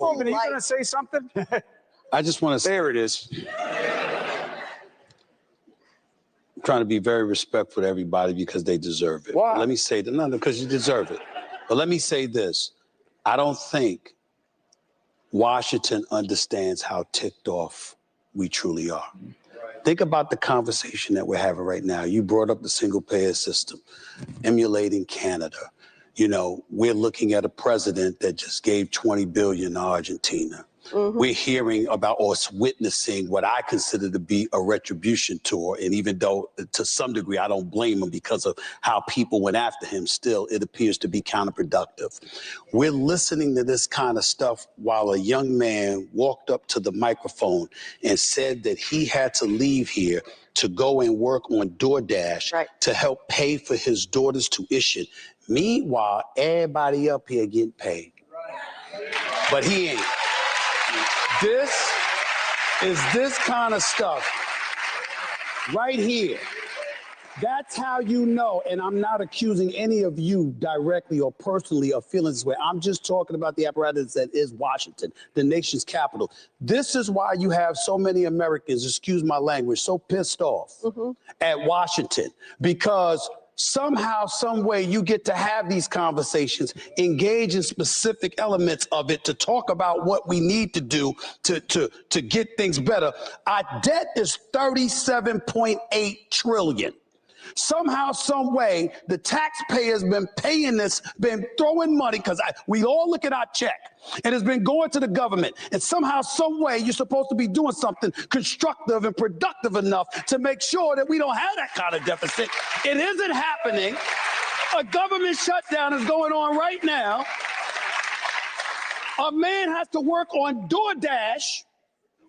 Are you going to say something? I just want to. There it is. I'm trying to be very respectful to everybody because they deserve it. Why? Let me say that. No, because you deserve it. But let me say this. I don't think Washington understands how ticked off we truly are. Think about the conversation that we're having right now. You brought up the single payer system, emulating Canada. You know, we're looking at a president that just gave $20 billion to Argentina. Mm-hmm. We're hearing about or witnessing what I consider to be a retribution tour. And even though to some degree I don't blame him because of how people went after him, still it appears to be counterproductive. We're listening to this kind of stuff while a young man walked up to the microphone and said that he had to leave here to go and work on DoorDash to help pay for his daughter's tuition. Meanwhile, everybody up here getting paid. But he ain't. This is this kind of stuff right here. That's how you know, and I'm not accusing any of you directly or personally of feeling this way. I'm just talking about the apparatus that is Washington, the nation's capital. This is why you have so many Americans, excuse my language, so pissed off at Washington, because somehow, some way you get to have these conversations, engage in specific elements of it to talk about what we need to do to get things better. Our debt is $37.8 trillion. Somehow, some way, the taxpayers been paying this, been throwing money, because we all look at our check, and it's been going to the government. And somehow, some way, you're supposed to be doing something constructive and productive enough to make sure that we don't have that kind of deficit. It isn't happening. A government shutdown is going on right now. A man has to work on DoorDash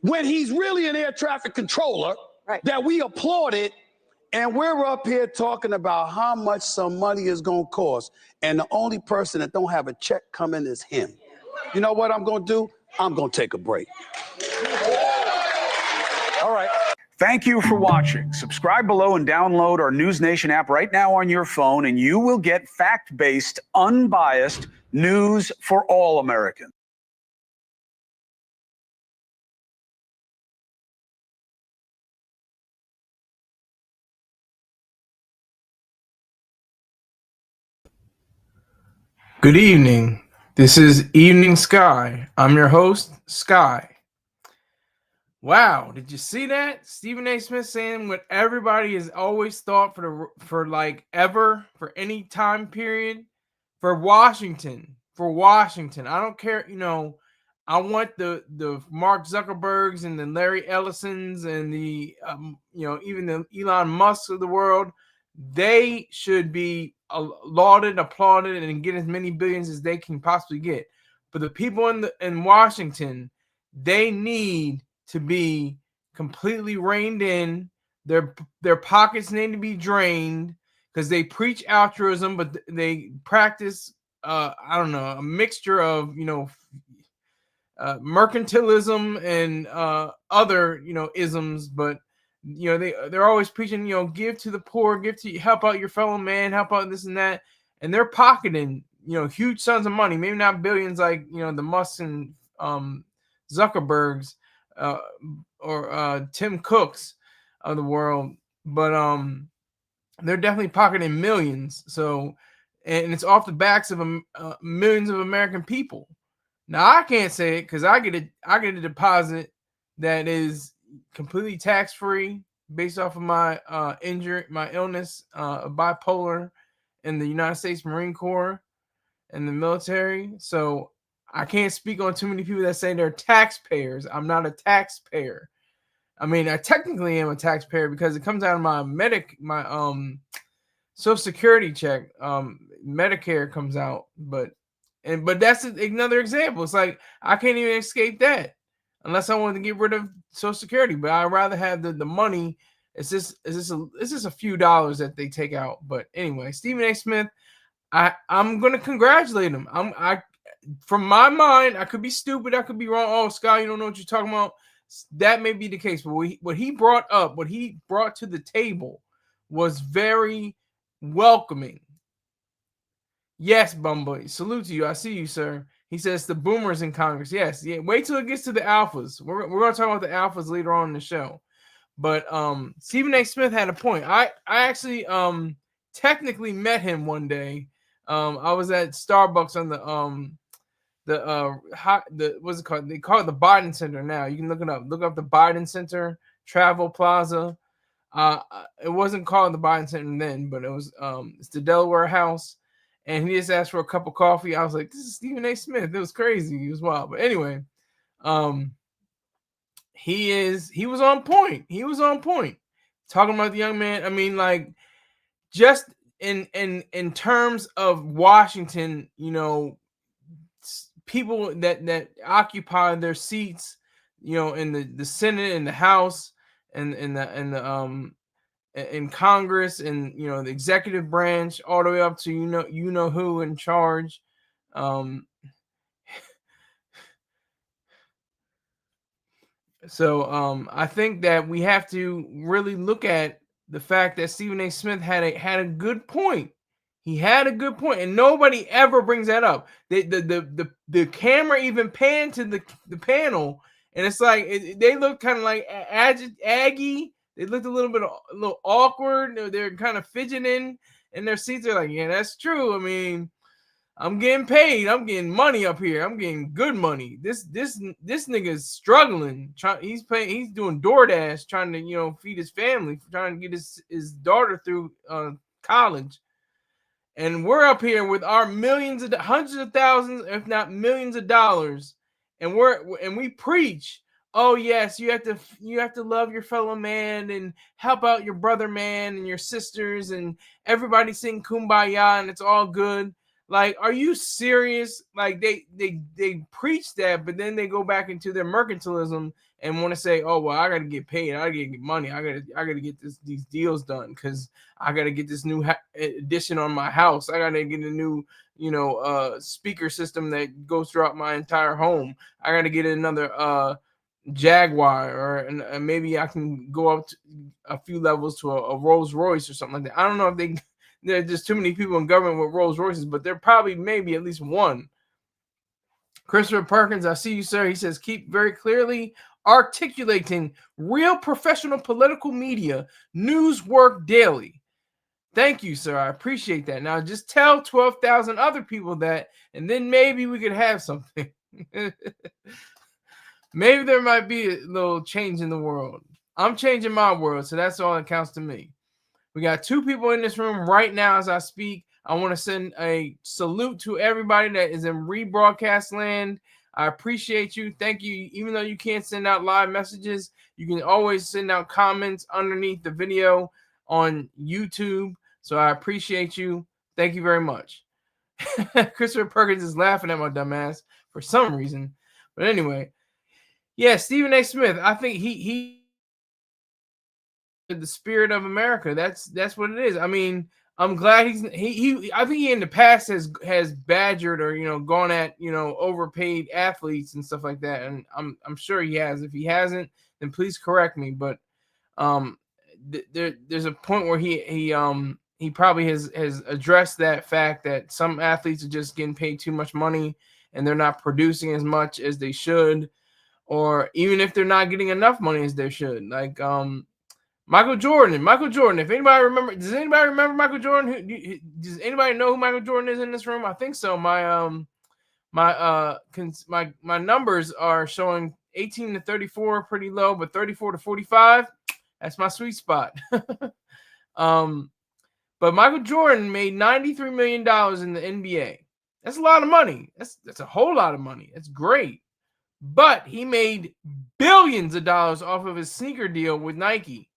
when he's really an air traffic controller that we applauded. And we're up here talking about how much some money is going to cost. And the only person that don't have a check coming is him. You know what I'm going to do? I'm going to take a break. All right. Thank you for watching. Subscribe below and download our NewsNation app right now on your phone, and you will get fact-based, unbiased news for all Americans. Good evening. This is Evening Sky. I'm your host, Sky. Wow, did you see that? Stephen A. Smith saying what everybody has always thought for any time period for Washington. For Washington. I don't care, I want the Mark Zuckerbergs and the Larry Ellisons and the even the Elon Musk of the world. They should be lauded, applauded, and get as many billions as they can possibly get. But the people in Washington, they need to be completely reined in. Their pockets need to be drained because they preach altruism, but they practice a mixture of mercantilism and other isms, but they're always preaching, give to the poor, help out your fellow man, help out this and that, and they're pocketing huge sums of money, maybe not billions like the Musk and Zuckerbergs or Tim Cooks of the world, but they're definitely pocketing millions. So, and it's off the backs of millions of American people. Now I can't say it because I get a deposit that is completely tax-free based off of my illness, bipolar in the United States Marine Corps and the military. So I can't speak on too many people that say they're taxpayers. I'm not a taxpayer. I mean, I technically am a taxpayer because it comes out of my Social Security check. Medicare comes out, but that's another example. It's like I can't even escape that unless I wanted to get rid of Social Security. But I'd rather have the money. It's just a few dollars that they take out. But anyway, Stephen A. Smith, I'm gonna congratulate him. From my mind, I could be stupid, I could be wrong. Oh, Scott, you don't know what you're talking about. That may be the case, but what he brought to the table was very welcoming. Yes, Bumblebee, salute to you. I see you, sir. He says the boomers in Congress. Yes, yeah. Wait till it gets to the alphas. We're going to talk about the alphas later on in the show. But Stephen A. Smith had a point. I actually technically met him one day. I was at Starbucks on the what's it called? They call it the Biden Center now. You can look it up. Look up the Biden Center Travel Plaza. It wasn't called the Biden Center then, but it was it's the Delaware House. And he just asked for a cup of coffee. I was like, this is Stephen A. Smith. It was crazy. He was wild. But anyway, he was on point. He was on point. Talking about the young man. I mean, like, just in terms of Washington, you know, people that occupy their seats, you know, in the Senate and the House and in Congress, and you know, the executive branch, all the way up to you know who in charge. So I think that we have to really look at the fact that Stephen A. Smith had a good point. He had a good point, and nobody ever brings that up. The camera even panned to the panel, and it's like they look kind of like aggy. They looked a little awkward. They're kind of fidgeting in their seats. They're like, yeah, that's true. I mean, I'm getting paid. I'm getting money up here. I'm getting good money. This nigga's struggling. He's doing DoorDash, trying to feed his family, trying to get his daughter through college. And we're up here with our hundreds of thousands, if not millions of dollars, and we preach. Oh yes, you have to love your fellow man and help out your brother man and your sisters, and everybody sing kumbaya and it's all good. Like, are you serious? Like, they preach that, but then they go back into their mercantilism and want to say, "Oh well, I got to get paid. I got to get money. I got to get these deals done because I got to get this new addition on my house. I got to get a new speaker system that goes throughout my entire home. I got to get another Jaguar, or maybe I can go up to a few levels to a Rolls Royce or something like that. I don't know if there's just too many people in government with Rolls Royces, but there probably maybe at least one. Christopher Perkins, I see you, sir. He says, keep very clearly articulating real professional political media, news work daily. Thank you, sir. I appreciate that. Now just tell 12,000 other people that, and then maybe we could have something. Maybe there might be a little change in the world. I'm changing my world, so that's all that counts to me. We got 2 people in this room right now as I speak. I want to send a salute to everybody that is in rebroadcast land. I appreciate you. Thank you. Even though you can't send out live messages, you can always send out comments underneath the video on YouTube. So I appreciate you. Thank you very much. Christopher Perkins is laughing at my dumbass for some reason. But anyway, yeah, Stephen A. Smith. I think he the spirit of America. That's what it is. I mean, I'm glad he I think he in the past has badgered or gone at overpaid athletes and stuff like that, and I'm sure he has. If he hasn't, then please correct me. But there's a point where he probably has addressed that fact that some athletes are just getting paid too much money and they're not producing as much as they should, or even if they're not getting enough money as they should. Like Michael Jordan. If anybody does anybody remember Michael Jordan? Does anybody know who Michael Jordan is in this room? I think so. My numbers are showing 18 to 34, pretty low, but 34 to 45, that's my sweet spot. But Michael Jordan made $93 million in the NBA. That's a lot of money. That's a whole lot of money. That's great. But he made billions of dollars off of his sneaker deal with Nike.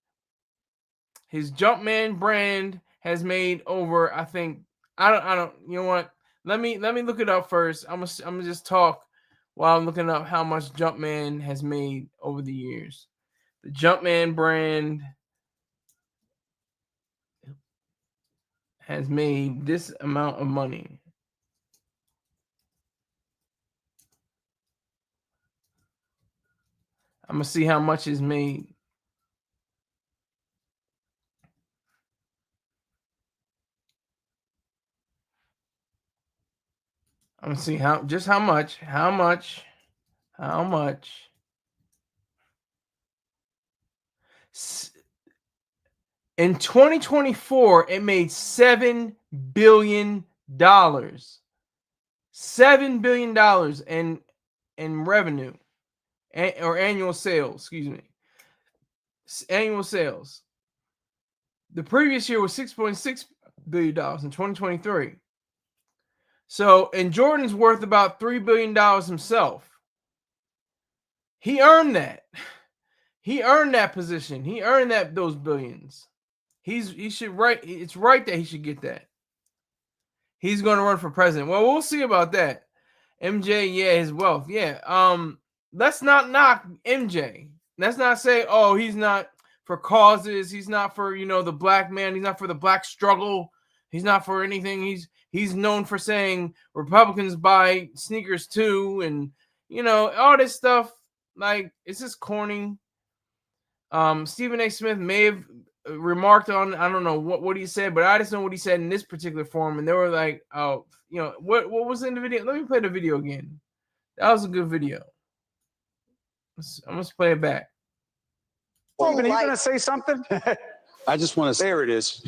His Jumpman brand has made over, I think, I don't, you know what? Let me look it up first. I'm gonna just talk while I'm looking up how much Jumpman has made over the years. The Jumpman brand has made this amount of money. I'm gonna see how much is made. I'm Let's see how much. In 2024, it made $7 billion. $7 billion in revenue or annual sales. Excuse me. Annual sales. The previous year was $6.6 billion in 2023. So, and Jordan's worth about $3 billion himself. He earned that. He earned that position. He earned those billions. He should right. It's right that he should get that. He's going to run for president. Well, we'll see about that. MJ, yeah, his wealth, yeah. Let's not knock MJ. Let's not say, oh, he's not for causes. He's not for the black man. He's not for the black struggle. He's not for anything. He's known for saying Republicans buy sneakers too, and all this stuff. Like, it's just corny. Stephen A. Smith may have remarked on, I don't know what he said, but I just know what he said in this particular forum, and they were like, oh, what was in the video? Let me play the video again. That was a good video. I'm gonna play it back. Are you gonna say something? I just want to. There it is.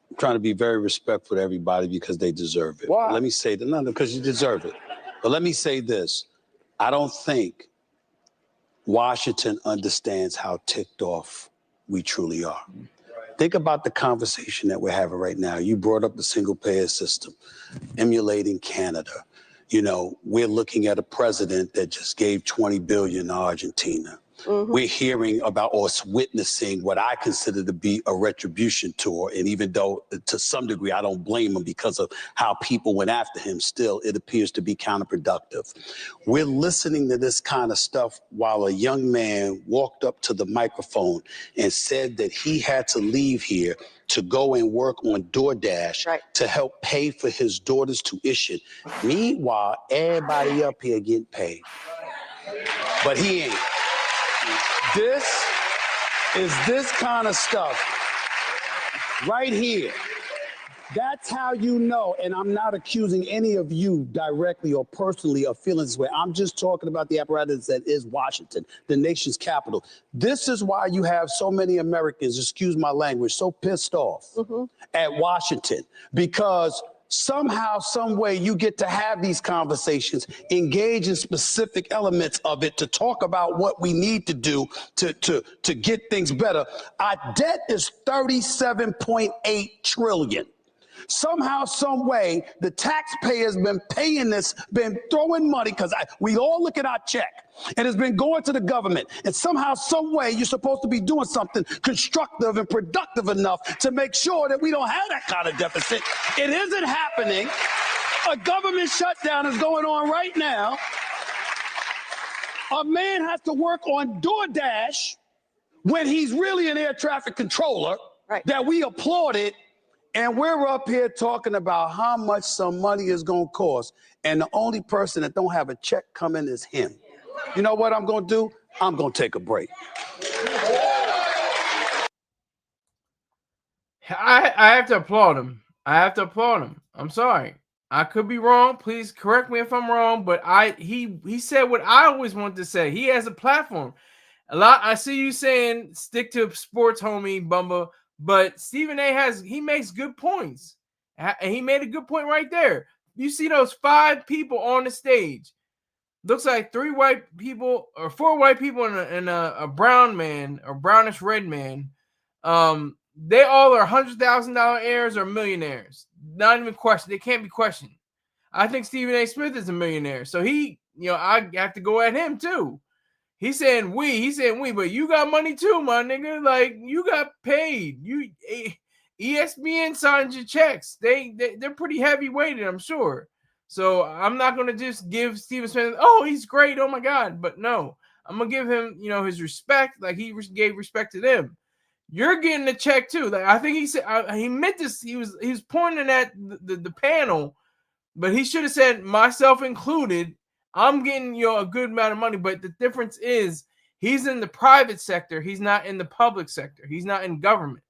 I'm trying to be very respectful to everybody because they deserve it. Why? Let me say that. No, because you deserve it. But let me say this. I don't think Washington understands how ticked off we truly are. Think about the conversation that we're having right now. You brought up the single payer system, emulating Canada. We're looking at a president that just gave $20 billion to Argentina. Mm-hmm. We're hearing about or witnessing what I consider to be a retribution tour. And even though to some degree I don't blame him because of how people went after him, still it appears to be counterproductive. We're listening to this kind of stuff while a young man walked up to the microphone and said that he had to leave here to go and work on DoorDash to help pay for his daughter's tuition. Meanwhile, everybody up here getting paid. But he ain't. This is this kind of stuff right here. That's how you know, and I'm not accusing any of you directly or personally of feeling this way. I'm just talking about the apparatus that is Washington, the nation's capital. This is why you have so many Americans, excuse my language, so pissed off at Washington, because somehow, some way you get to have these conversations, engage in specific elements of it to talk about what we need to do to get things better. Our debt is $37.8 trillion. Somehow, some way, the taxpayers been paying this, been throwing money, because we all look at our check, and it's been going to the government. And somehow, some way, you're supposed to be doing something constructive and productive enough to make sure that we don't have that kind of deficit. It isn't happening. A government shutdown is going on right now. A man has to work on DoorDash when he's really an air traffic controller that we applauded. And we're up here talking about how much some money is going to cost. And the only person that don't have a check coming is him. You know what I'm going to do? I'm going to take a break. I have to applaud him. I'm sorry. I could be wrong. Please correct me if I'm wrong. But he said what I always wanted to say. He has a platform. I see you saying stick to sports, homie, Bumba. But Stephen A. he makes good points. And he made a good point right there. You see those 5 people on the stage. Looks like 3 white people or 4 white people and a brown man or brownish red man. They all are $100,000 heirs or millionaires. Not even questioned. They can't be questioned. I think Stephen A. Smith is a millionaire. So I have to go at him too. He's saying we, but you got money too, my nigga. Like, you got paid. ESPN signed your checks. They're pretty heavy weighted, I'm sure. So I'm not gonna just give Stephen Smith, oh, he's great, oh my God. But no, I'm gonna give him, his respect, like he gave respect to them. You're getting a check too. Like, I think he said he meant this. He was pointing at the panel, but he should have said myself included. I'm getting a good amount of money, but the difference is he's in the private sector. He's not in the public sector. He's not in government.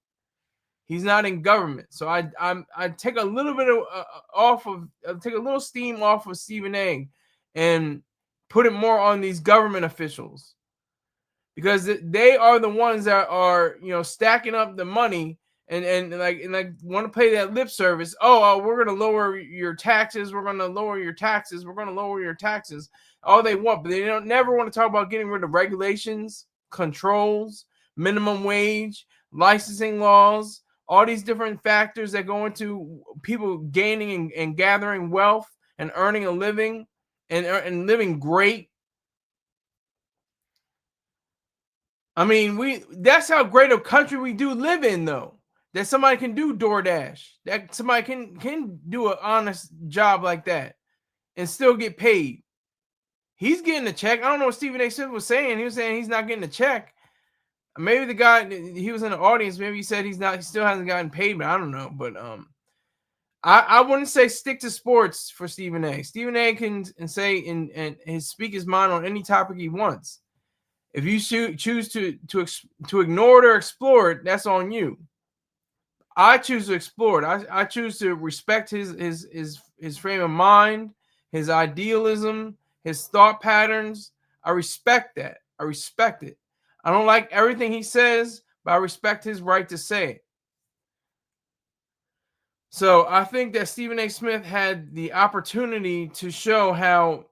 He's not in government. So I take a little bit of take a little steam off of Stephen A. and put it more on these government officials, because they are the ones that are, stacking up the money and like want to pay that lip service. We're gonna lower your taxes. We're gonna lower your taxes. We're gonna lower your taxes. All they want, but they don't never want to talk about getting rid of regulations, controls, minimum wage, licensing laws, all these different factors that go into people gaining and gathering wealth and earning a living and living great. I mean, that's how great a country we do live in, though. That somebody can do DoorDash, that somebody can do an honest job like that and still get paid. He's getting a check. I don't know what Stephen A. Smith was saying. He was saying he's not getting a check. Maybe the guy, he was in the audience, maybe he said he still hasn't gotten paid, but I don't know. But I wouldn't say stick to sports for Stephen A. Stephen A. can say and speak his mind on any topic he wants. If you choose to ignore it or explore it, that's on you. I choose to explore it. I choose to respect his frame of mind, his idealism, his thought patterns. I respect that. I respect it. I don't like everything he says, but I respect his right to say it. So I think that Stephen A. Smith had the opportunity to show how,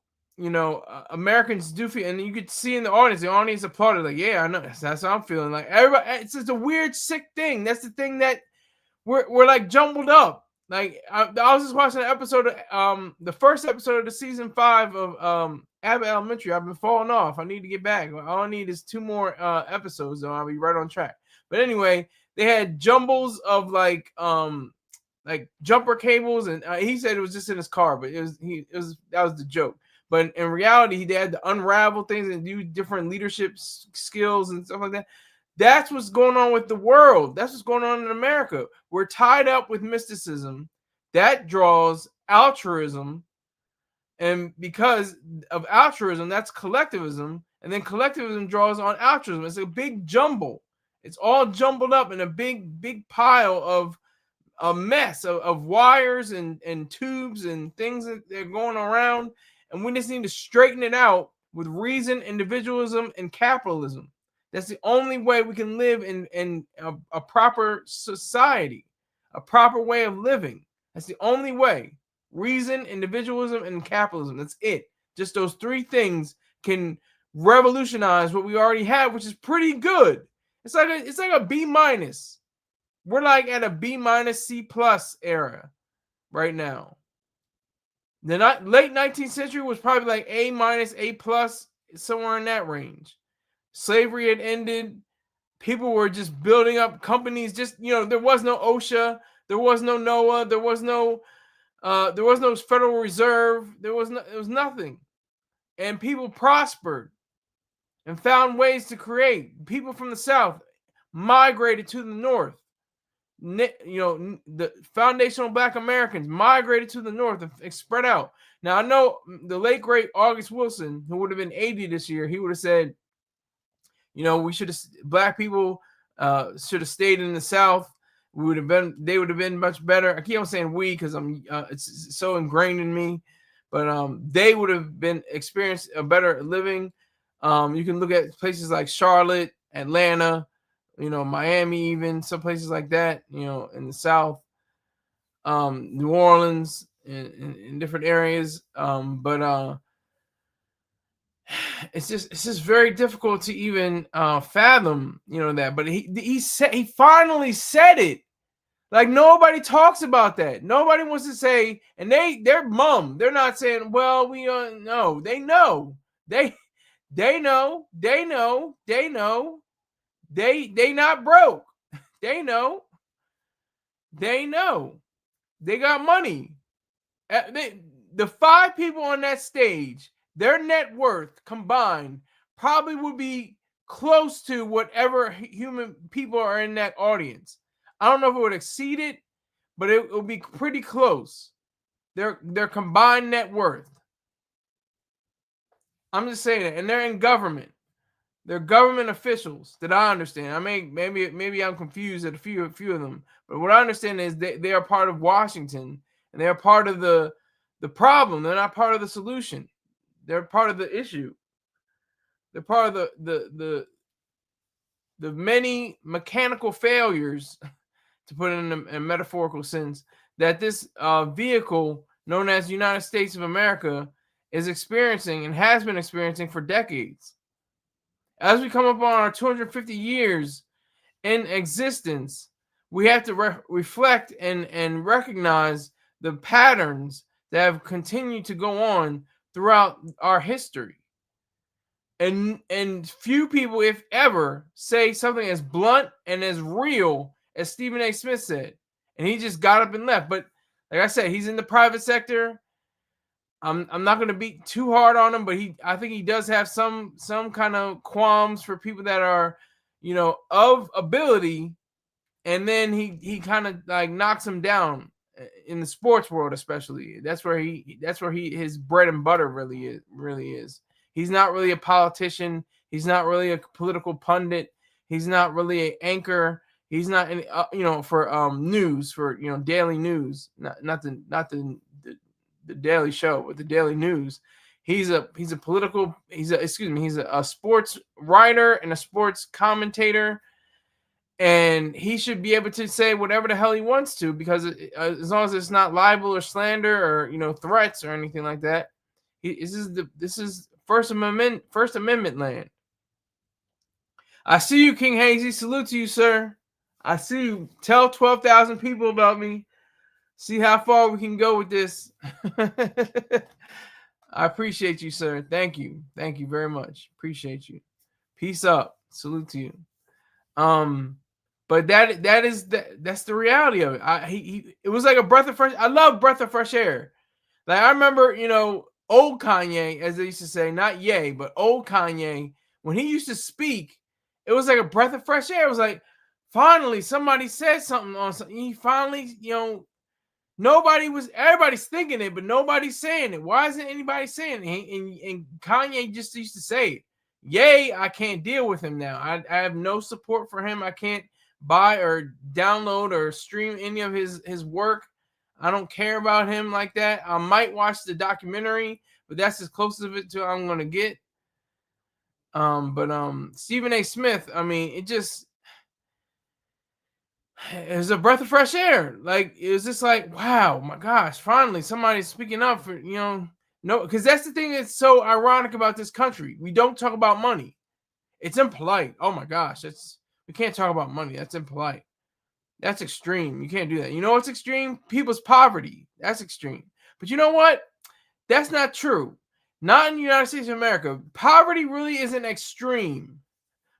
Americans do feel, and you could see in the audience applauded, like, yeah, I know, that's how I'm feeling. Like, everybody, it's just a weird, sick thing. That's the thing that we're like jumbled up. Like, I was just watching an episode of the first episode of the season 5 of Abbott Elementary. I've been falling off. I need to get back. All I need is 2 more episodes, and I'll be right on track. But anyway, they had jumbles of like jumper cables, and he said it was just in his car, but that was the joke. But in reality, they had to unravel things and do different leadership skills and stuff like that. That's what's going on with the world. That's what's going on in America. We're tied up with mysticism. That draws altruism. And because of altruism, that's collectivism. And then collectivism draws on altruism. It's a big jumble. It's all jumbled up in a big pile of a mess of wires and tubes and things that are going around. And we just need to straighten it out with reason, individualism, and capitalism. That's the only way we can live in a proper society, a proper way of living. That's the only way. Reason, individualism, and capitalism. That's it. Just those 3 things can revolutionize what we already have, which is pretty good. It's like a B minus. We're like at a B minus C plus era right now. The late 19th century was probably like A minus, A plus, somewhere in that range. Slavery had ended. People were just building up companies. Just, there was no OSHA. There was no NOAA. There was no Federal Reserve. There was nothing. And people prospered and found ways to create. People from the South migrated to the North. The foundational Black Americans migrated to the North and spread out. Now, I know the late, great August Wilson, who would have been 80 this year, he would have said, Black people should have stayed in the South. They would have been much better. I keep on saying we because it's so ingrained in me, but they would have been experienced a better living. You can look at places like Charlotte, Atlanta, Miami, even some places like that, in the South, New Orleans, in different areas. But it's just very difficult to even fathom, that. But he finally said it. Like, nobody talks about that. Nobody wants to say, and they're mum. They're not saying, well, we know. They know. They know. They know. They know. They not broke. They know. They know. They got money. The 5 people on that stage, their net worth combined probably would be close to whatever human people are in that audience. I don't know if it would exceed it, but it would be pretty close. Their combined net worth. I'm just saying it. And they're in government. they're government officials that I understand. I mean, maybe I'm confused at a few of them, but what I understand is they are part of Washington, and they are part of the problem. They're not part of the solution. They're part of the issue. They're part of the many mechanical failures, to put it in a metaphorical sense, that this vehicle known as the United States of America is experiencing and has been experiencing for decades. As we come up on our 250 years in existence, we have to reflect and recognize the patterns that have continued to go on throughout our history. And few people, if ever, say something as blunt and as real as Stephen A. Smith said. And he just got up and left. But like I said, he's in the private sector. I'm not going to beat too hard on him, but I think he does have some kind of qualms for people that are, of ability, and then he kind of like knocks him down in the sports world, especially. That's where his bread and butter really is. He's not really a politician. He's not really a political pundit. He's not really an anchor. He's not any, for news, for daily news, not the Daily Show, but the daily news. He's a sports writer and a sports commentator, and he should be able to say whatever the hell he wants to, because as long as it's not libel or slander or threats or anything like that. This is First Amendment land. I see you, King Hazy. Salute to you, sir. I see you. Tell 12,000 people about me. See how far we can go with this. I appreciate you, sir. Thank you. Thank you very much. Appreciate you. Peace up. Salute to you. But that's the reality of it. It was like a breath of fresh. I love breath of fresh air. Like I remember, old Kanye, as they used to say, not Ye, but old Kanye, when he used to speak, it was like a breath of fresh air. It was like, finally, somebody said something on something. He finally, everybody's thinking it, but nobody's saying it. Why isn't anybody saying it? And Kanye just used to say it. Yay, I can't deal with him now. I have no support for him. I can't buy or download or stream any of his work. I don't care about him like that. I might watch the documentary, but that's as close of it to I'm going to get. But Stephen A. Smith, I mean, it was a breath of fresh air. Like, it was just like, wow, my gosh, finally somebody's speaking up for, no, because that's the thing that's so ironic about this country. We don't talk about money. It's impolite. Oh my gosh, we can't talk about money. That's impolite. That's extreme. You can't do that. You know what's extreme? People's poverty. That's extreme. But you know what? That's not true. Not in the United States of America. Poverty really isn't extreme.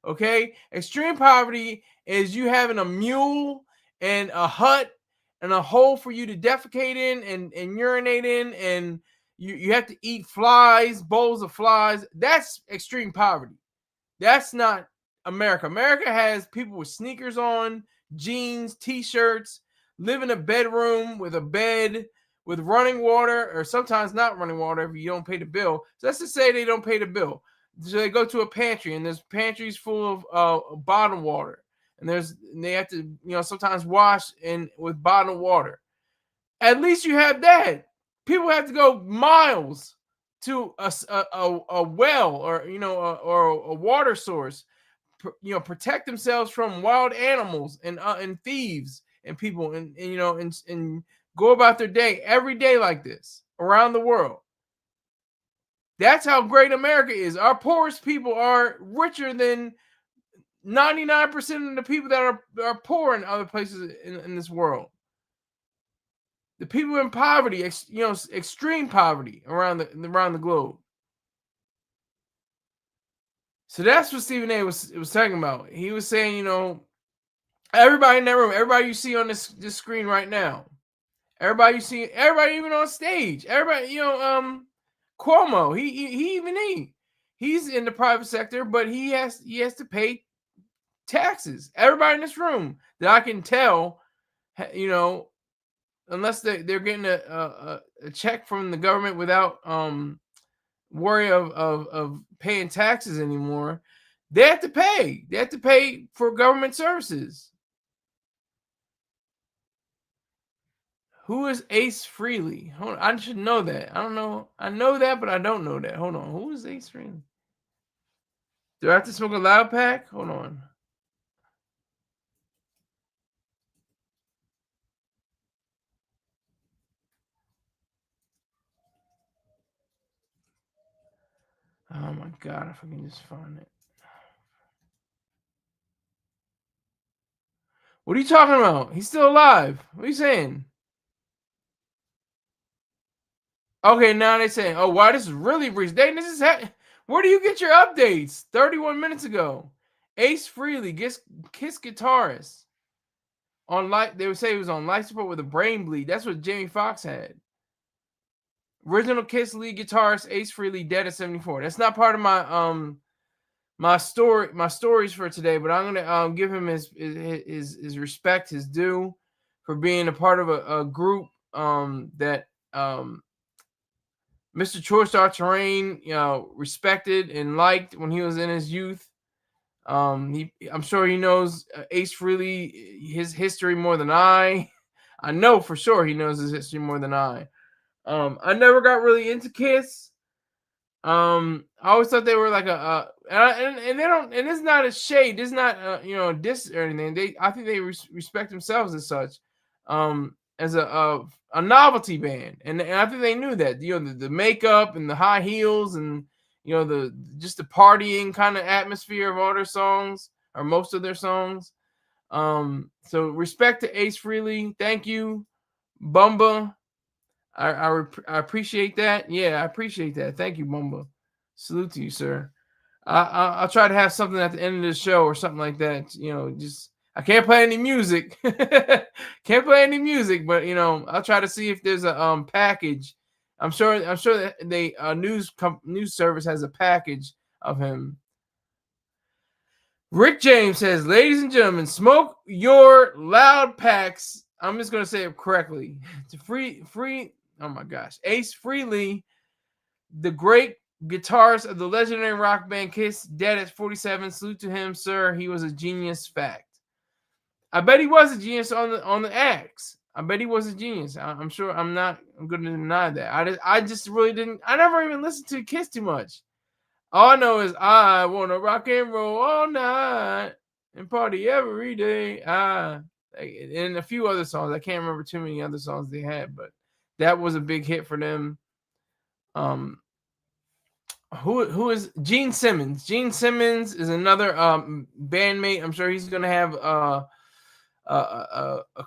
Okay? Extreme poverty is you having a mule and a hut and a hole for you to defecate in and urinate in, and you have to eat flies, bowls of flies. That's extreme poverty. That's not America. America has people with sneakers on, jeans, t-shirts, live in a bedroom with a bed with running water, or sometimes not running water if you don't pay the bill. So let's just say they don't pay the bill. So they go to a pantry, and there's pantries full of bottled water, and they have to sometimes wash with bottled water. At least you have that. People have to go miles to a well or a water source, protect themselves from wild animals and thieves and people, and go about their day every day like this around the world. That's how great America is. Our poorest people are richer than 99% of the people that are poor in other places in this world. The people in poverty, extreme poverty around the globe. So that's what Stephen A. was talking about. He was saying, everybody in that room, everybody you see on this screen right now, everybody you see, everybody even on stage, everybody, Cuomo, he's in the private sector, but he has to pay taxes. Everybody in this room that I can tell, unless they're getting a check from the government without worry of paying taxes anymore, They have to pay. They have to pay for government services. Who is Ace Frehley? Hold on, I should know that. I don't know. I know that, but I don't know that. Hold on. Who is Ace Frehley? Do I have to smoke a loud pack? Hold on. Oh my god, if I can just find it. What are you talking about? He's still alive. What are you saying? Okay, now they're saying, oh, wow, this is really recent. This is where do you get your updates? 31 minutes ago. Ace Frehley, Kiss guitarist. On light, they would say he was on life support with a brain bleed. That's what Jamie Foxx had. Original Kiss lead guitarist Ace Frehley dead at 74. That's not part of my stories for today, but I'm gonna give him his respect, his due, for being a part of a group that Mr. Choice Terrain, respected and liked when he was in his youth. I'm sure he knows Ace Frehley, his history more than I. I know for sure he knows his history more than I. I never got really into Kiss. I always thought they were like and they don't, and it's not a shade. It's not diss or anything. I think they respect themselves as such, as a novelty band, and I think they knew that. The makeup and the high heels and the partying kind of atmosphere of all their songs, or most of their songs. So respect to Ace Frehley. Thank you, Bumba. I appreciate that. Yeah, I appreciate that. Thank you, Bumba. Salute to you, sir. I'll try to have something at the end of the show or something like that. Just I can't play any music. Can't play any music, but I'll try to see if there's a package. I'm sure that they news service has a package of him. Rick James says, ladies and gentlemen, smoke your loud packs. I'm just gonna say it correctly. To free. Oh my gosh, Ace Frehley, the great guitarist of the legendary rock band Kiss, dead at 47. Salute to him, sir. He was a genius. Fact. I bet he was a genius on the axe. I bet he was a genius. I'm sure. I'm going to deny that. I just really didn't. I never even listened to Kiss too much. All I know is I want to rock and roll all night and party every day. And a few other songs. I can't remember too many other songs they had, but that was a big hit for them. Who is Gene Simmons? Gene Simmons is another bandmate. I'm sure he's going to have a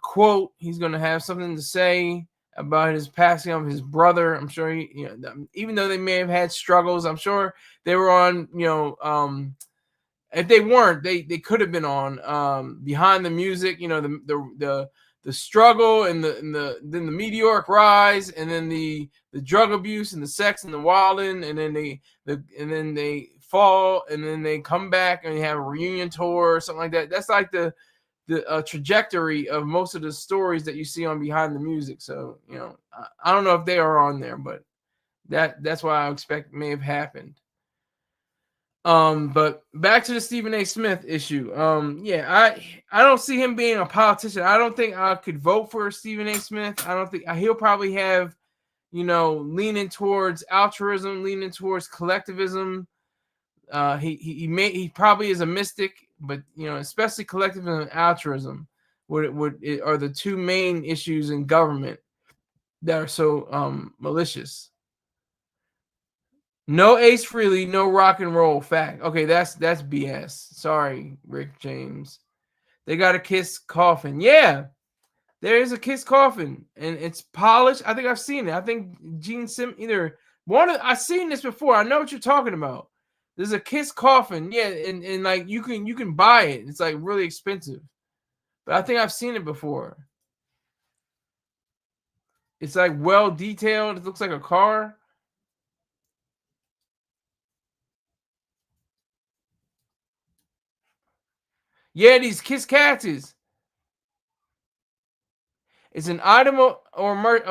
quote. He's going to have something to say about his passing of his brother. I'm sure even though they may have had struggles, I'm sure they were on, if they weren't, they could have been on Behind the Music, the struggle and then the meteoric rise, and then the drug abuse and the sex and the wilding, and then they fall, and then they come back and they have a reunion tour or something like that. That's like the trajectory of most of the stories that you see on Behind the Music. So I don't know if they are on there, but that's what I expect may have happened. But back to the Stephen A. Smith issue. I don't see him being a politician. I don't think I could vote for Stephen A. Smith. I don't think he'll probably have, leaning towards altruism, leaning towards collectivism. He probably is a mystic, but especially collectivism and altruism are the two main issues in government that are so malicious. No Ace Frehley, no rock and roll. Fact. Okay, that's BS. Sorry, Rick James. They got a Kiss coffin. Yeah, there is a Kiss coffin, and it's polished. I think I've seen it. I think Gene Sim I've seen this before. I know what you're talking about. There's a Kiss coffin. Yeah, and like you can buy it. It's like really expensive, but I think I've seen it before. It's like well detailed. It looks like a car. Yeah, these Kiss catches. It's an item of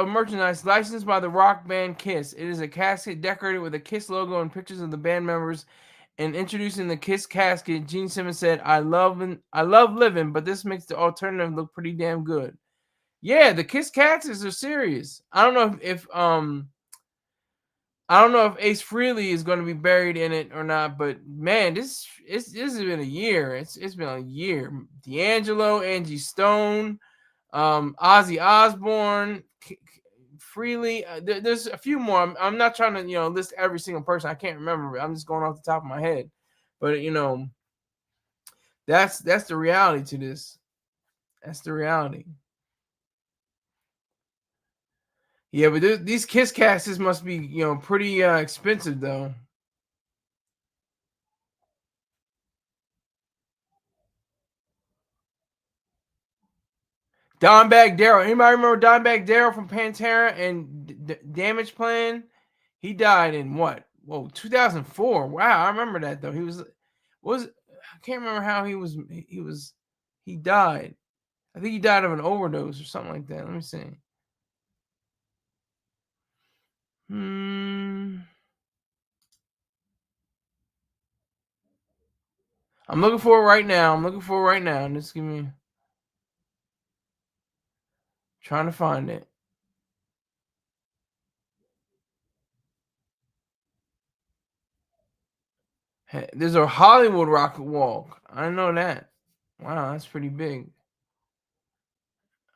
merchandise licensed by the rock band Kiss. It is a casket decorated with a Kiss logo and pictures of the band members And introducing the Kiss casket, Gene Simmons said, I love living, but this makes the alternative look pretty damn good. Yeah, the Kiss caskets are serious. I don't know if Ace Frehley is going to be buried in it or not, but man, this has been a year. It's been a year. D'Angelo, Angie Stone, Ozzy Osbourne, Frehley. There's a few more. I'm not trying to list every single person. I can't remember. I'm just going off the top of my head. But that's the reality to this. That's the reality. Yeah, but these Kiss caskets must be pretty expensive though. Dimebag Darrell. Anybody remember Dimebag Darrell from Pantera and Damage Plan? He died in what? Whoa, 2004. Wow, I remember that though. I can't remember how he died. I think he died of an overdose or something like that. Let me see. I'm looking for it right now. Just give me. Trying to find it. Hey, there's a Hollywood Rocket Walk. I didn't know that. Wow, that's pretty big.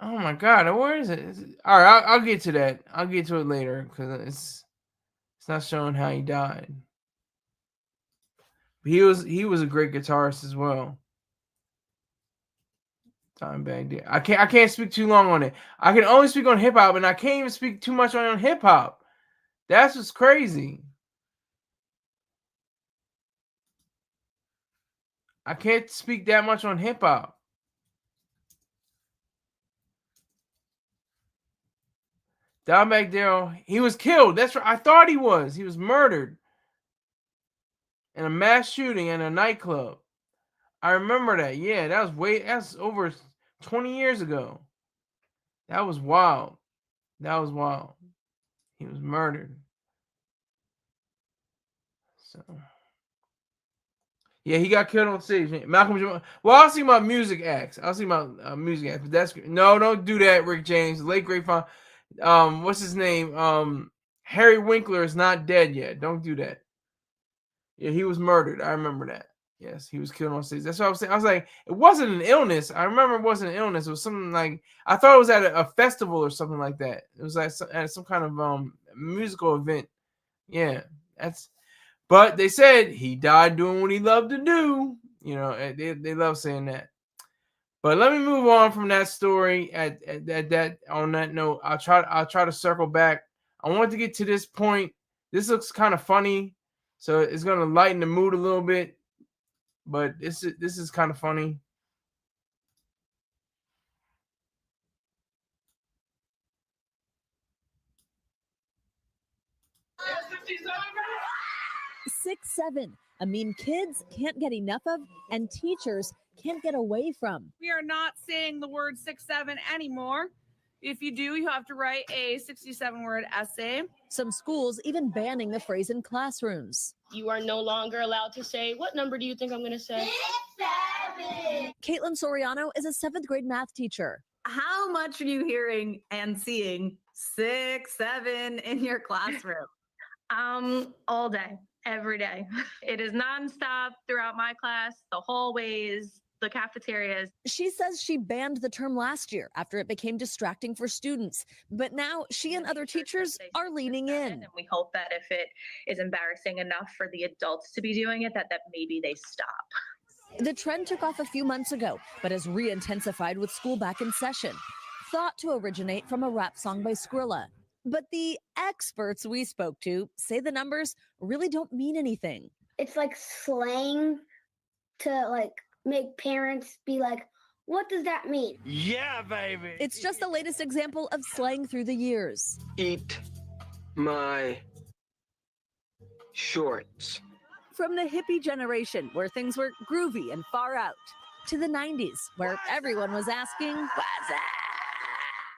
Oh my God, where is it? All right, I'll get to that. I'll get to it later because it's not showing how he died. But he was a great guitarist as well. Dimebag Darrell. I can't speak too long on it. I can only speak on hip hop, and I can't even speak too much on hip hop. That's what's crazy. I can't speak that much on hip hop. Dimebag Darrell, he was killed. That's right. I thought he was. He was murdered in a mass shooting in a nightclub. I remember that. Yeah, that's over 20 years ago. That was wild. He was murdered. So yeah, he got killed on stage. Malcolm Jamal. Well, I'll see my music acts. But that's no, don't do that, Rick James. The late great fan. What's his name? Harry Winkler is not dead yet. Don't do that. Yeah, he was murdered. I remember that. Yes, he was killed on stage. That's what I was saying. I was like, it wasn't an illness. I remember it wasn't an illness. It was something like I thought it was at a festival or something like that. It was at some kind of musical event. Yeah, but they said he died doing what he loved to do. They love saying that. But let me move on from that story. On that note, I'll try to circle back. I want to get to this point. This looks kind of funny, so it's gonna lighten the mood a little bit. But this is kind of funny. Six, 7, a meme kids can't get enough of and teachers can't get away from. We are not saying the word 6-7 anymore. If you do, you have to write a 67-word essay. Some schools even banning the phrase in classrooms. You are no longer allowed to say, what number do you think I'm going to say? 6-7. Caitlin Soriano is a 7th grade math teacher. How much are you hearing and seeing 6-7 in your classroom? All day, every day. It is nonstop throughout my class, the hallways, the cafeterias. She says she banned the term last year after it became distracting for students. But now she and other teachers are leaning in. And we hope that if it is embarrassing enough for the adults to be doing it, that maybe they stop. The trend took off a few months ago, but has re-intensified with school back in session. Thought to originate from a rap song by Skrilla. But the experts we spoke to say the numbers really don't mean anything. It's like slang to make parents be like, what does that mean? Yeah, baby. It's just the latest example of slang through the years. Eat my shorts. From the hippie generation, where things were groovy and far out, to the 90s, where everyone was asking, what's up?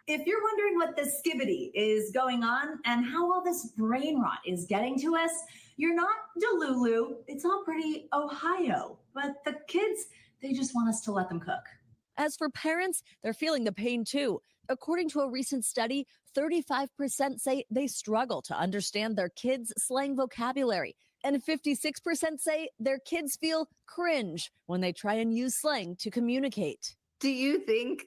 If you're wondering what this skibbity is going on and how all this brain rot is getting to us, you're not Delulu. It's all pretty Ohio. But the kids, they just want us to let them cook. As for parents, they're feeling the pain too. According to a recent study, 35% say they struggle to understand their kids' slang vocabulary, and 56% say their kids feel cringe when they try and use slang to communicate. Do you think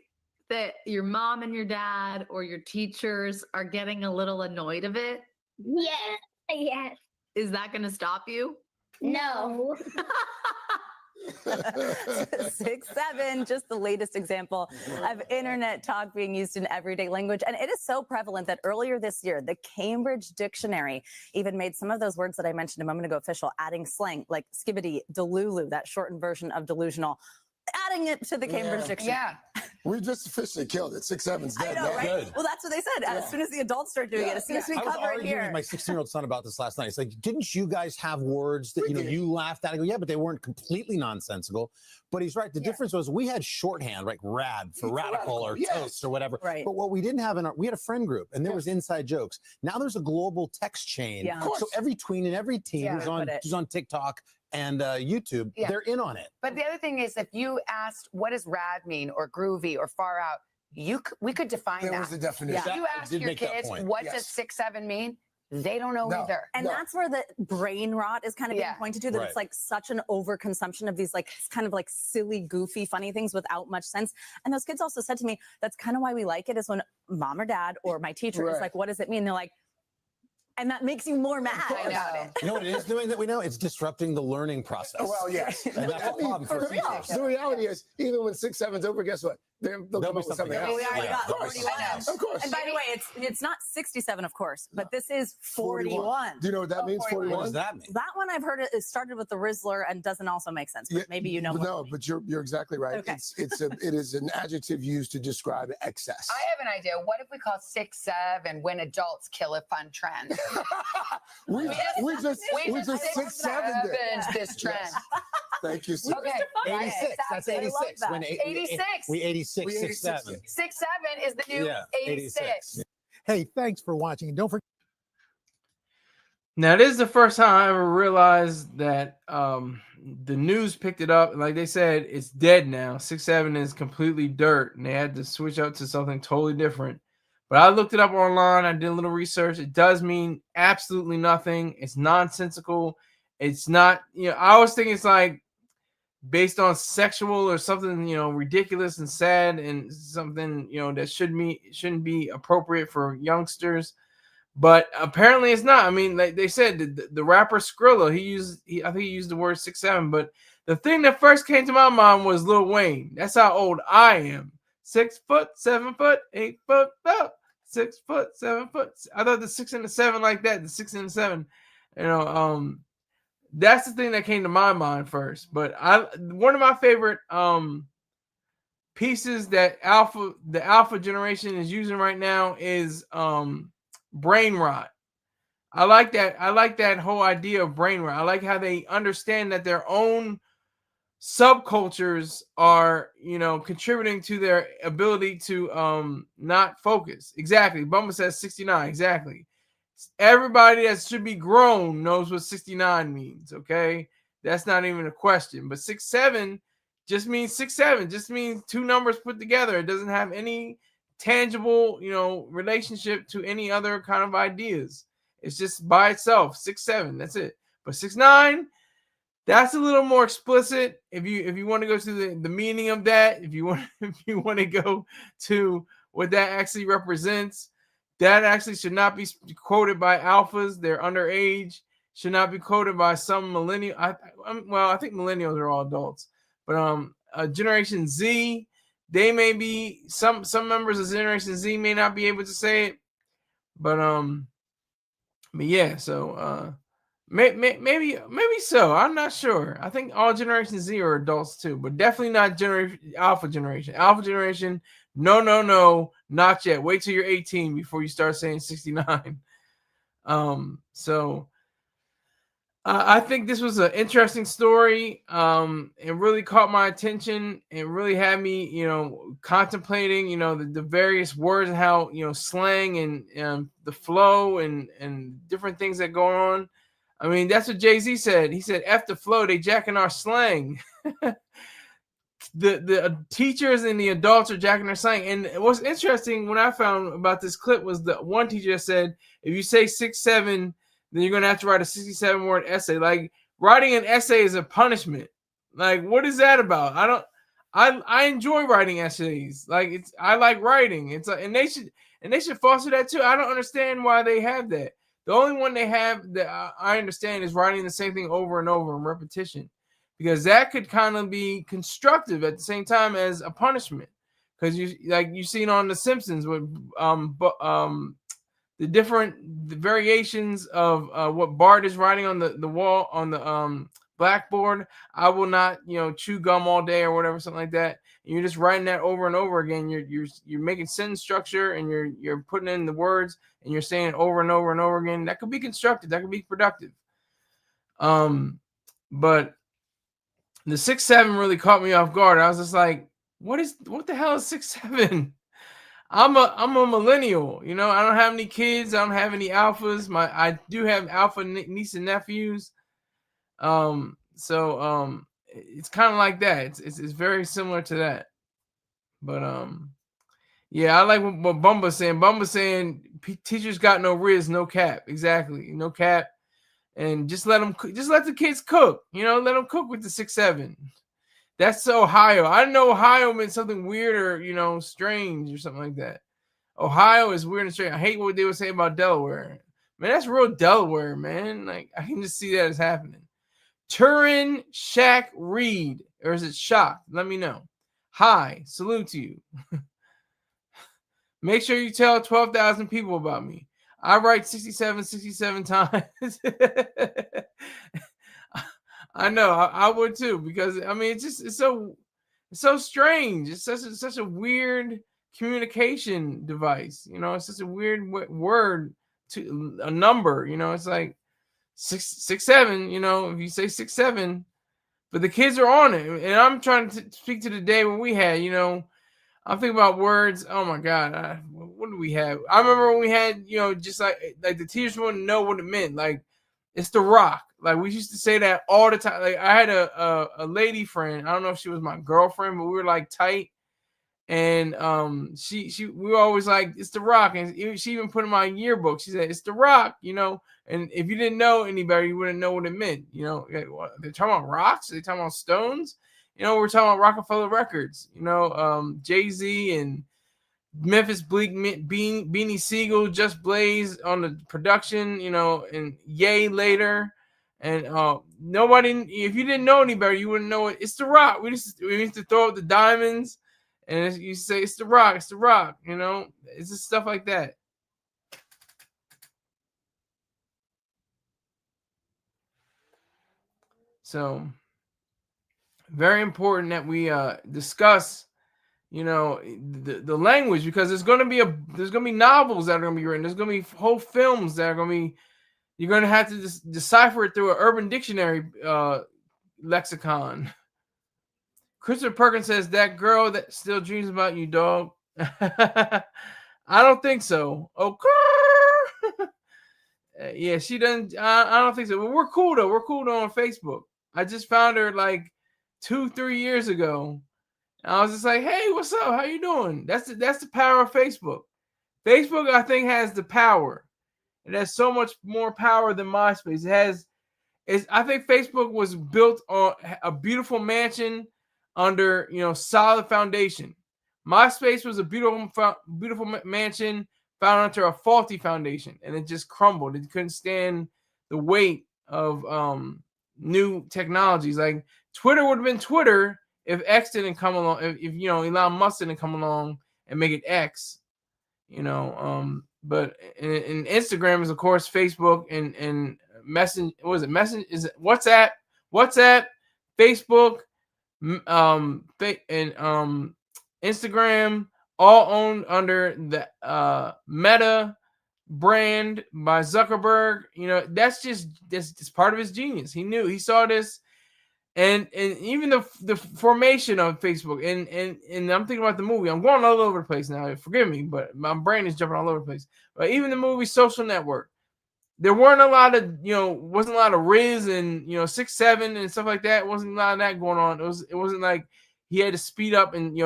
that your mom and your dad or your teachers are getting a little annoyed of it? Yes. Is that going to stop you? No. 6'7", just the latest example of internet talk being used in everyday language. And it is so prevalent that earlier this year, the Cambridge Dictionary even made some of those words that I mentioned a moment ago official, adding slang like skibbity, delulu, that shortened version of delusional, adding it to the Cambridge Dictionary. Yeah. We just officially killed it. 6'7's dead. I know, right? Good. Well, that's what they said. As soon as the adults start doing it, as soon as we I was cover it arguing here. with my 16-year-old son about this last night. It's like, didn't you guys have words that you laughed at? I go, yeah, but they weren't completely nonsensical. But he's right. The difference was we had shorthand, like rad for radical or toast or whatever. Right. But what we didn't have we had a friend group and there was inside jokes. Now there's a global text chain. Yeah. So every tween and every teen who's on TikTok and YouTube, they're in on it. But the other thing is, if you asked what does rad mean or groovy or far out, we could define that. There was the definition. If you ask your kids what does 6'7" mean, they don't know either. And that's where the brain rot is kind of being pointed to, that Right. it's like such an overconsumption of these like kind of like silly, goofy, funny things without much sense. And those kids also said to me, that's kind of why we like it, is when mom or dad or my teacher is like, what does it mean? They're like, and that makes you more mad about it. You know what it is doing that we know? It's disrupting the learning process. Well, yes. And that's a problem for teachers. The reality is, even when 6'7's over, guess what? They'll come up with something else. We already got Of course. 41. Of course. And by the way, it's not 67, of course, but this is 41. Do you know what that means, 41? What does that mean? That one I've heard it started with the Rizzler and doesn't also make sense. But maybe you know. No, but you're exactly right. Okay. It is an adjective used to describe excess. I have an idea. What if we call 6'7" when adults kill a fun trend? we just 6'7 this trend. Thank you, sir. Okay. 86. That's 86. When 86. We 86, 6'7". 6'7" is the new 86. Hey, thanks for watching. Don't forget. Now, this is the first time I ever realized that the news picked it up. Like they said, it's dead now. 6'7" is completely dirt, and they had to switch up to something totally different. But I looked it up online. I did a little research. It does mean absolutely nothing. It's nonsensical. It's not, I always think it's like based on sexual or something, ridiculous and sad and something, that shouldn't be appropriate for youngsters. But apparently it's not. I mean, like they said, the rapper Skrilla, I think he used the word 6'7", but the thing that first came to my mind was Lil Wayne. That's how old I am. 6 foot, 7 foot, 8 foot, 6 foot, 7 foot. I thought the 6 and the 7 like that, the 6 and the 7, that's the thing that came to my mind first. But one of my favorite pieces that the alpha generation is using right now is brain rot. I like that whole idea of brain rot. I like how they understand that their own subcultures are, contributing to their ability to not focus. Exactly. Bumba says 69. Exactly. Everybody that should be grown knows what 69 means. Okay, that's not even a question. But 6'7" just means 6'7", just means two numbers put together. It doesn't have any tangible, relationship to any other kind of ideas. It's just by itself, 6'7". That's it. But 6'9", that's a little more explicit. If you want to go to the meaning of that, if you want to go to what that actually represents, that actually should not be quoted by alphas. They're underage. Should not be quoted by some millennial. I think millennials are all adults, but Generation Z, they may be some members of Generation Z may not be able to say it, but yeah. So maybe so. I'm not sure. I think all Generation Z are adults too, but definitely not Alpha Generation. Alpha Generation. No, not yet. Wait till you're 18 before you start saying 69. I think this was an interesting story. It really caught my attention. It really had me, contemplating, the various words and how, slang and the flow and different things that go on. I mean, that's what Jay-Z said. He said, "F the flow, they jacking our slang." the teachers and the adults are jacking their slang. And what's interesting when I found about this clip was the one teacher said, if you say 6'7", then you're gonna have to write a 67-word essay. Like, writing an essay is a punishment. Like, what is that about? I enjoy writing essays. Like, I like writing. It's like, and they should foster that too. I don't understand why they have that. The only one they have that I understand is writing the same thing over and over in repetition, because that could kind of be constructive at the same time as a punishment. Because you seen on The Simpsons with the variations of what Bart is writing on the wall on the blackboard. I will not chew gum all day or whatever, something like that. And you're just writing that over and over again. You're making sentence structure, and you're putting in the words, and you're saying it over and over and over again. That could be constructive. That could be productive. But the 6'7" really caught me off guard. I was just like, what the hell is 6'7"? I'm a millennial, I don't have any kids. I don't have any alphas. I do have alpha niece and nephews. So it's kind of like that. It's very similar to that. But yeah, I like what Bumba's saying. Bumba's saying teachers got no riz, no cap. Exactly, no cap. And just let the kids cook. Let them cook with the 6'7". That's Ohio. I didn't know Ohio meant something weird or strange or something like that. Ohio is weird and strange. I hate what they would say about Delaware. Man, that's real Delaware, man. Like, I can just see that as happening. Turin Shaq Reed, or is it Shock? Let me know. Hi, salute to you. Make sure you tell 12,000 people about me. I write 67 times. I know I would too, because I mean it's so strange. It's such a weird communication device. It's such a weird word to a number. It's like 6'7". If you say 6'7", but the kids are on it, and I'm trying to speak to the day when we had. I'm thinking about words. Oh my God, what do we have? I remember when we had just like the teachers wouldn't know what it meant. Like, it's The Rock. Like, we used to say that all the time. Like, I had a lady friend. I don't know if she was my girlfriend, but we were like tight. And we were always like, it's The Rock. And she even put in my yearbook. She said, it's The Rock, And if you didn't know any better, you wouldn't know what it meant. What, they're talking about rocks? Are they talking about stones? We're talking about Rockefeller Records. Jay-Z and Memphis Bleak, Beanie Siegel, Just Blaze on the production, and Ye later. And nobody, if you didn't know any better, you wouldn't know it. It's The Rock. We used to throw up the diamonds, and you say it's The Rock. It's The Rock. It's just stuff like that. So very important that we discuss the language, because there's going to be novels that are going to be written. There's going to be whole films that are going to be, you're going to have to decipher it through an Urban Dictionary lexicon. Christopher Perkins says, that girl that still dreams about you, dog. I don't think so. Yeah, she doesn't. I don't think so. But we're cool though. We're cool though on Facebook. I just found her like 2-3 years ago. I was just like, hey, what's up? How you doing? That's the power of Facebook. Facebook, I think, has the power. It has so much more power than MySpace. I think Facebook was built on a beautiful mansion under solid foundation. MySpace was a beautiful mansion found under a faulty foundation, and it just crumbled. It couldn't stand the weight of new technologies. Like, Twitter would have been Twitter if X didn't come along, if Elon Musk didn't come along and make it X, but in Instagram is of course Facebook and Messenger. What is it? Messenger? Is it WhatsApp? Facebook, and Instagram, all owned under the Meta, brand by Zuckerberg. You know, that's part of his genius. He saw this, and even the formation of Facebook, and I'm thinking about the movie. I'm going all over the place now. Forgive me, but my brain is jumping all over the place. But even the movie Social Network, there weren't a lot of, wasn't a lot of Riz and 6-7 and stuff like that. It wasn't a lot of that going on. It wasn't like he had to speed up and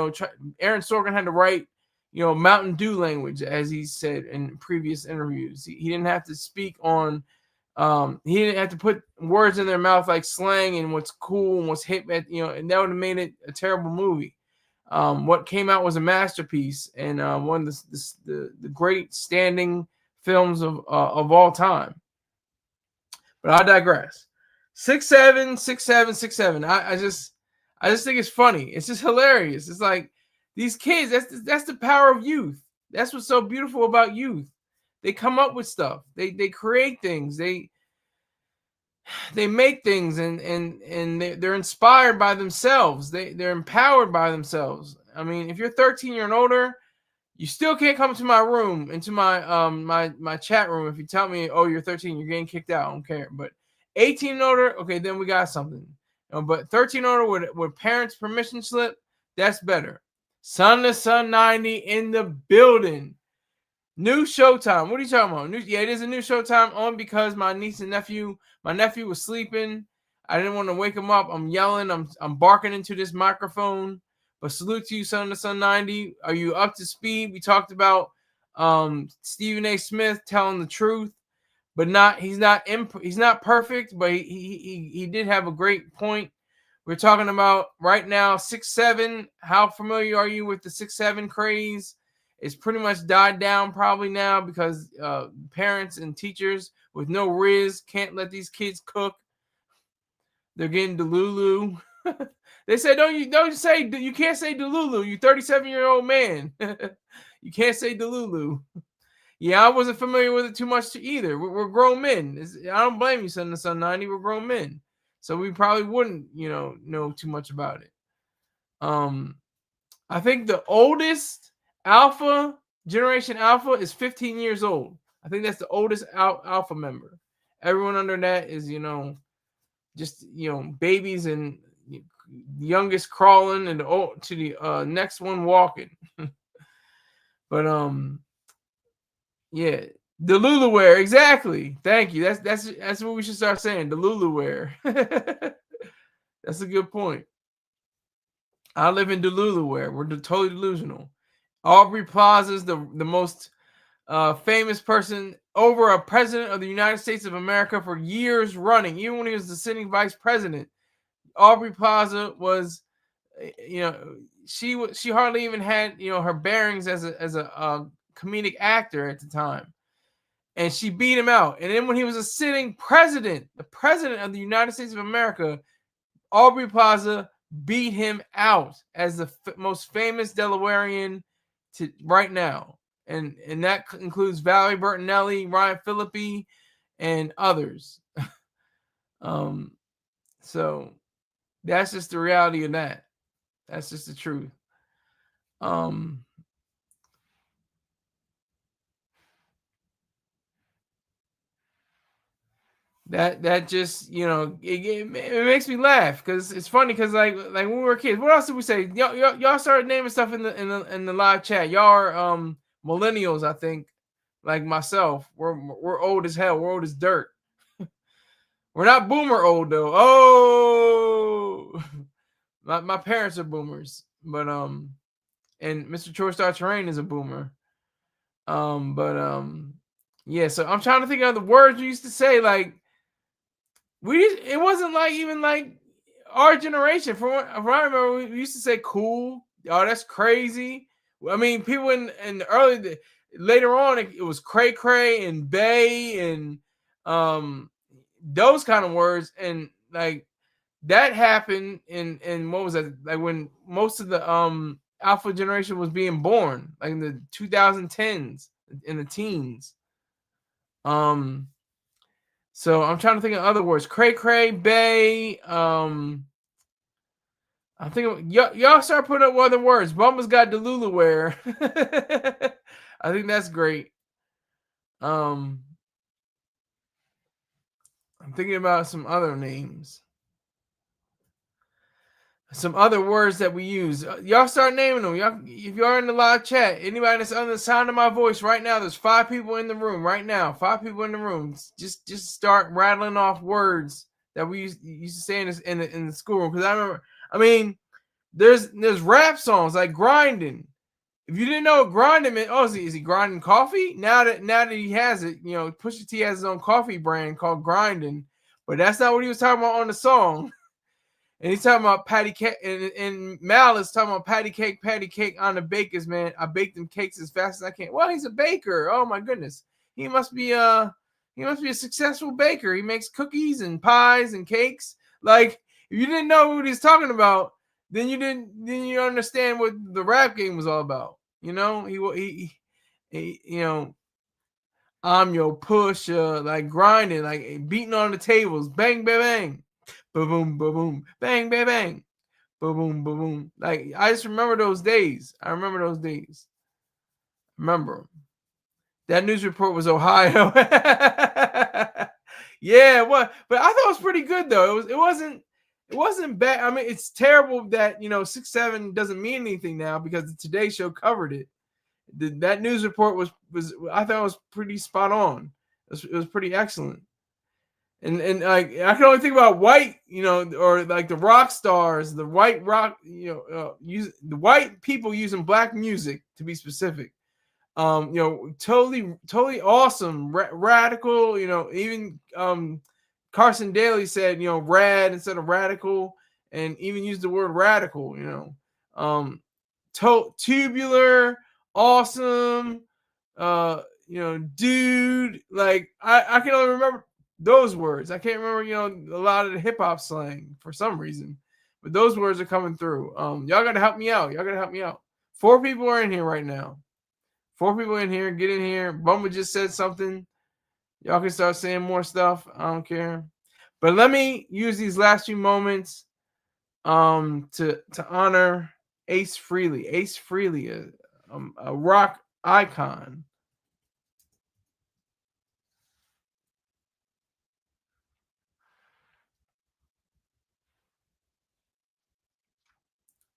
Aaron Sorkin had to write Mountain Dew language, as he said in previous interviews. He didn't have to speak on he didn't have to put words in their mouth like slang and what's cool and what's hip at, and that would have made it a terrible movie. What came out was a masterpiece and one of the great standing films of all time. But I digress. 6'7", 6'7", 6'7". I just think it's funny. It's just hilarious. It's like these kids. That's the power of youth. That's what's so beautiful about youth. They come up with stuff. They create things. They make things and they're inspired by themselves. They're empowered by themselves. I mean, if you're 13 years and older, you still can't come to my room, into my my chat room. If you tell me, oh, you're 13, you're getting kicked out. I don't care. But 18 and older, okay, then we got something. But 13 and older with parents' permission slip, that's better. Son to Son 90 in the building. New Showtime. What are you talking about? It is a new Showtime on because my niece and nephew. My nephew was sleeping. I didn't want to wake him up. I'm yelling. I'm barking into this microphone. But salute to you, Son to Son 90. Are you up to speed? We talked about Stephen A. Smith telling the truth, but he's not perfect, but he did have a great point. We're talking about right now 6'7". How familiar are you with the 6'7" craze? It's pretty much died down probably now because parents and teachers with no Riz can't let these kids cook. They're getting Delulu. They said, you can't say Delulu. You 37-year-old man. You can't say Delulu. Yeah, I wasn't familiar with it too much either. We're grown men. I don't blame you, Son to Son 90. We're grown men, so we probably wouldn't, know too much about it. I think the oldest Generation Alpha is 15 years old. I think that's the oldest Alpha member. Everyone under that is, just babies and the youngest crawling and to the next one walking. But yeah, the Luluwear, exactly. Thank you. That's what we should start saying. The Luluwear. That's a good point. I live in Deluluwear. We're totally delusional. Aubrey Plaza is the most famous person over a president of the United States of America for years running. Even when he was the sitting vice president, Aubrey Plaza was, she hardly even had her bearings as a comedic actor at the time, and she beat him out. And then when he was a sitting president, the president of the United States of America, Aubrey Plaza beat him out as the most famous Delawarean right now. And that includes Valerie Bertinelli, Ryan Phillippe, and others. So that's just the reality of that. That's just the truth. That just it makes me laugh because it's funny because like when we were kids, what else did we say? Y'all started naming stuff in the live chat. Y'all are millennials, I think, like myself. We're old as hell. We're old as dirt. We're not boomer old though. Oh, my parents are boomers, but and Mr. Chorstar Terrain is a boomer. Yeah. So I'm trying to think of the words we used to say like. It wasn't like even like our generation. From what I remember, we used to say cool. Oh, that's crazy. I mean, people in the early, later on, it was cray cray and bay and those kind of words. And like that happened in what was that? Like when most of the alpha generation was being born, like in the 2010s, in the teens. So I'm trying to think of other words. Cray cray, bay. I'm thinking y'all start putting up other words. Bumba's got Deluluwear. I think that's great. I'm thinking about some other names. Some other words that we use. Y'all start naming them. Y'all, if you're in the live chat, anybody that's under the sound of my voice right now, there's 5 people in the room right now. 5 people in the room. Just start rattling off words that we used to say in the schoolroom. Because I remember, I mean, there's rap songs like grinding. If you didn't know what grinding meant, is he grinding coffee? Now that he has it, Pusha T has his own coffee brand called Grinding, but that's not what he was talking about on the song. And he's talking about patty cake, and Mal is talking about patty cake on the bakers, man. I bake them cakes as fast as I can. Well, he's a baker. Oh my goodness, he must be a successful baker. He makes cookies and pies and cakes. Like, if you didn't know what he's talking about, then you didn't understand what the rap game was all about. He I'm your pusher, like grinding, like beating on the tables, bang, bang, bang. Boom, boom, boom, bang, bang, bang, boom, boom, boom, boom. Like, I just remember those days. Remember them. That news report was Ohio. Yeah, what? But I thought it was pretty good though. It wasn't bad. I mean, it's terrible that 6-7 doesn't mean anything now because the Today Show covered it. That news report was I thought it was pretty spot on. It was pretty excellent. And like, I can only think about white, or like the rock stars, the white rock, use the white people using black music, to be specific. Totally awesome, radical. Even Carson Daly said, rad instead of radical, and even used the word radical. Tubular, awesome, dude. Like, I can only remember those words. I can't remember, a lot of the hip hop slang for some reason, but those words are coming through. Y'all gotta help me out. 4 people are in here right now. 4 people in here. Get in here. Bumba just said something. Y'all can start saying more stuff. I don't care. But let me use these last few moments to honor Ace Frehley. Ace Frehley, a rock icon.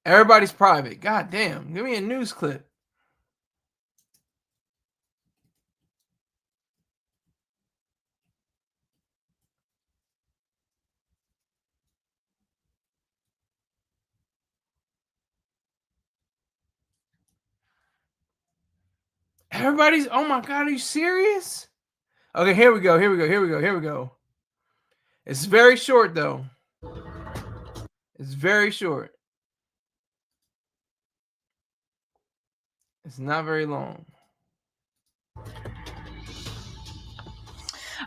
Everybody's private. God damn. Give me a news clip. Everybody's, oh my God, are you serious? Okay, here we go. It's very short, though. It's very short. It's not very long.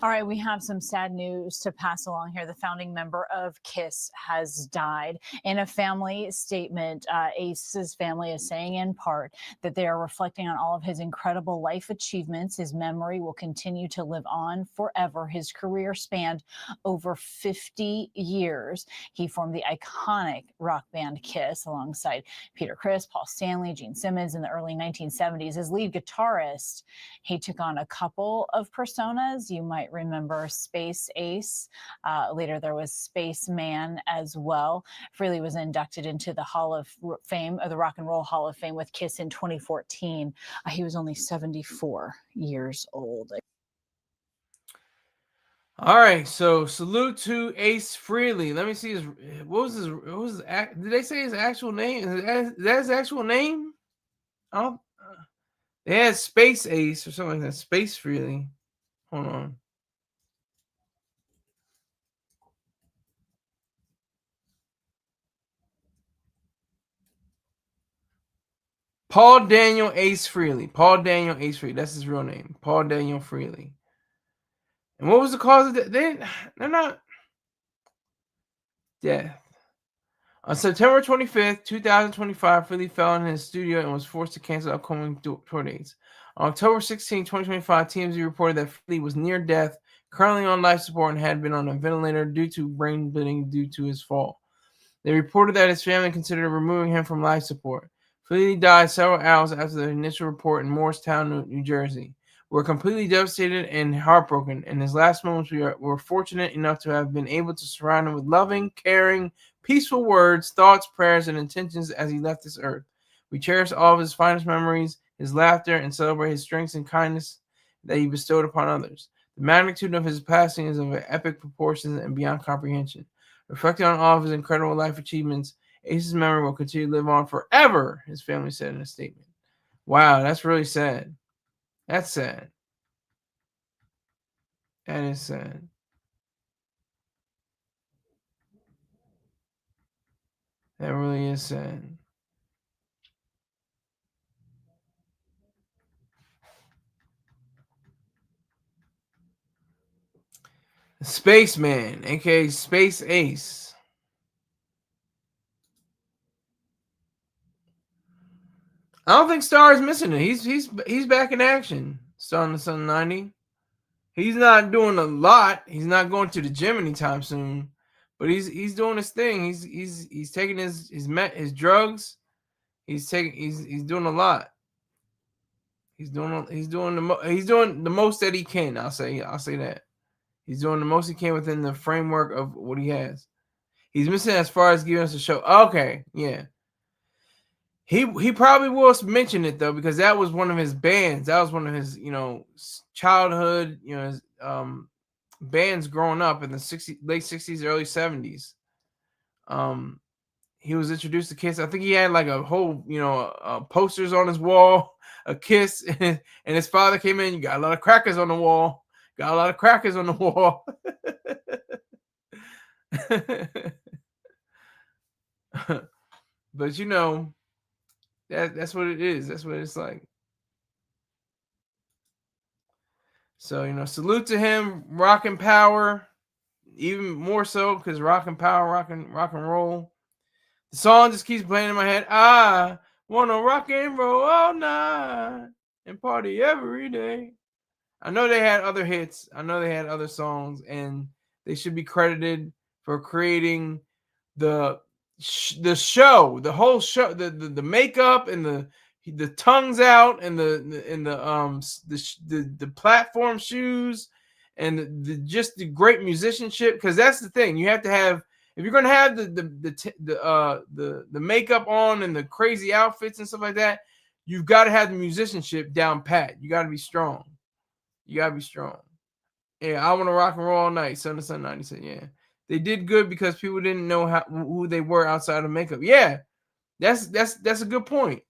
All right, we have some sad news to pass along here. The founding member of KISS has died. In a family statement, Ace's family is saying in part that they are reflecting on all of his incredible life achievements. His memory will continue to live on forever. His career spanned over 50 years. He formed the iconic rock band KISS alongside Peter Criss, Paul Stanley, Gene Simmons in the early 1970s. As lead guitarist, he took on a couple of personas. You might remember Space Ace. Later, there was Space Man as well. Frehley was inducted into the Hall of Fame, or the Rock and Roll Hall of Fame, with KISS in 2014. He was only 74 years old. All right, so salute to Ace Frehley. Let me see his. Did they say his actual name? Is that his actual name? Oh, they had Space Ace or something like that. Space Frehley. Hold on. Paul Daniel Ace Frehley. Paul Daniel Ace Frehley. That's his real name. Paul Daniel Frehley. And what was the cause of that? They're not death. On September 25th, 2025, Frehley fell in his studio and was forced to cancel upcoming tour dates. On October 16, 2025, TMZ reported that Frehley was near death, currently on life support, and had been on a ventilator due to brain bleeding due to his fall. They reported that his family considered removing him from life support. Frehley died several hours after the initial report in Morristown, New Jersey. We're completely devastated and heartbroken. In his last moments, we're fortunate enough to have been able to surround him with loving, caring, peaceful words, thoughts, prayers, and intentions as he left this earth. We cherish all of his finest memories, his laughter, and celebrate his strengths and kindness that he bestowed upon others. The magnitude of his passing is of epic proportions and beyond comprehension. Reflecting on all of his incredible life achievements, Ace's memory will continue to live on forever, his family said in a statement. Wow, that's really sad. That's sad. That is sad. That really is sad. Spaceman, aka Space Ace. I don't think Star is missing it. He's back in action. Star on the Sun 90. He's not doing a lot. He's not going to the gym anytime soon, but he's doing his thing. He's taking his drugs. He's doing a lot. He's doing the most that he can. I'll say that. He's doing the most he can within the framework of what he has. He's missing as far as giving us a show. Okay, yeah. He probably will mention it though, because that was one of his bands. That was one of his, childhood, his, bands growing up in the late 60s, early 70s. He was introduced to Kiss. I think he had like a whole, posters on his wall, a Kiss, and his father came in. You got a lot of crackers on the wall. Got a lot of crackers on the wall. But that's what it is. That's what it's like. So, salute to him, rock and power, even more so because rock and power, rock and roll. The song just keeps playing in my head. I wanna rock and roll all night and party every day. I know they had other hits. I know they had other songs, and they should be credited for creating the show, the whole show, the makeup and the tongues out and the platform shoes and just the great musicianship, because that's the thing. You have to have, if you're gonna have the makeup on and the crazy outfits and stuff like that, you've got to have the musicianship down pat. You got to be strong. Yeah, I want to rock and roll all night. Sun to Sun 90 said, yeah. They did good because people didn't know who they were outside of makeup. Yeah, that's a good point.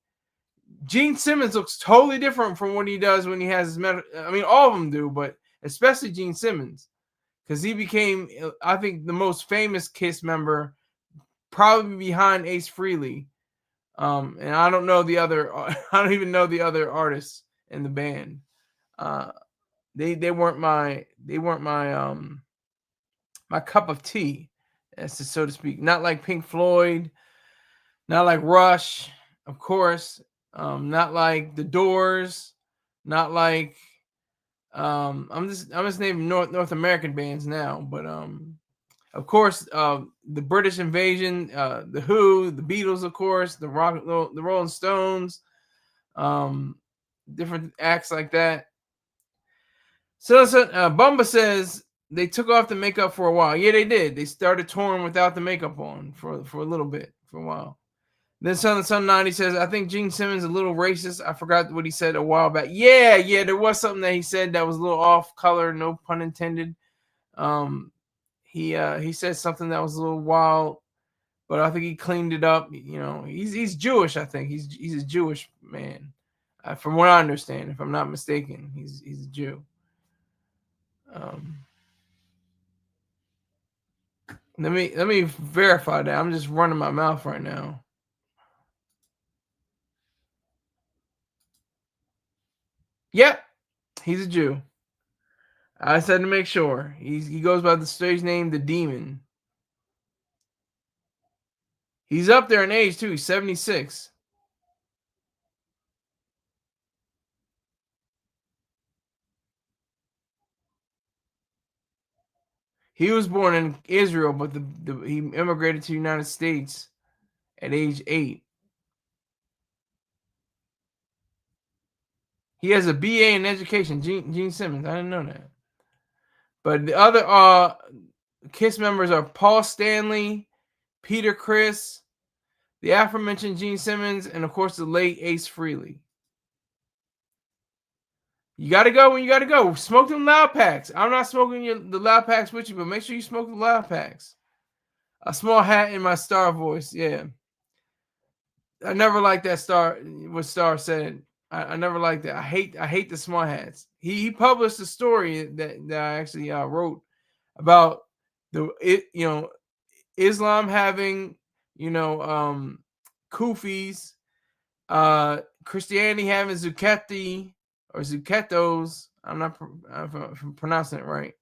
Gene Simmons looks totally different from what he does when he has his metal. I mean, all of them do, but especially Gene Simmons, because he became, I think, the most famous Kiss member, probably behind Ace Frehley. And I don't know the other. I don't even know the other artists in the band. They weren't my my cup of tea, so to speak. Not like Pink Floyd, not like Rush, of course. Not like The Doors, not like I'm just naming North American bands now, but of course the British Invasion, the Who, the Beatles, of course, the Rolling Stones, different acts like that. So Bumba says they took off the makeup for a while. Yeah, they did. They started touring without the makeup on for a little bit, for a while. Then Sun 90 says, I think Gene Simmons is a little racist. I forgot what he said a while back. Yeah, there was something that he said that was a little off color, no pun intended. He said something that was a little wild, but I think he cleaned it up. He's Jewish, I think. He's a Jewish man. From what I understand, if I'm not mistaken, he's a Jew. Let me verify that. I'm just running my mouth right now. Yep, he's a Jew. I said to make sure. He goes by the stage name, the Demon. He's up there in age too. He's 76. He was born in Israel, but he immigrated to the United States at age 8. He has a BA in education. Gene Simmons. I didn't know that. But the other KISS members are Paul Stanley, Peter Criss, the aforementioned Gene Simmons, and of course the late Ace Frehley. You got to go when you got to go. Smoke them loud packs. I'm not smoking the loud packs with you, but make sure you smoke the loud packs. A small hat in my Star voice. Yeah. I never liked that Star, what Star said. I never liked that. I hate the small hats. He published a story that I actually wrote about Islam having, kufis, Christianity having zucchetti or zucchettos. I'm not pronouncing it right.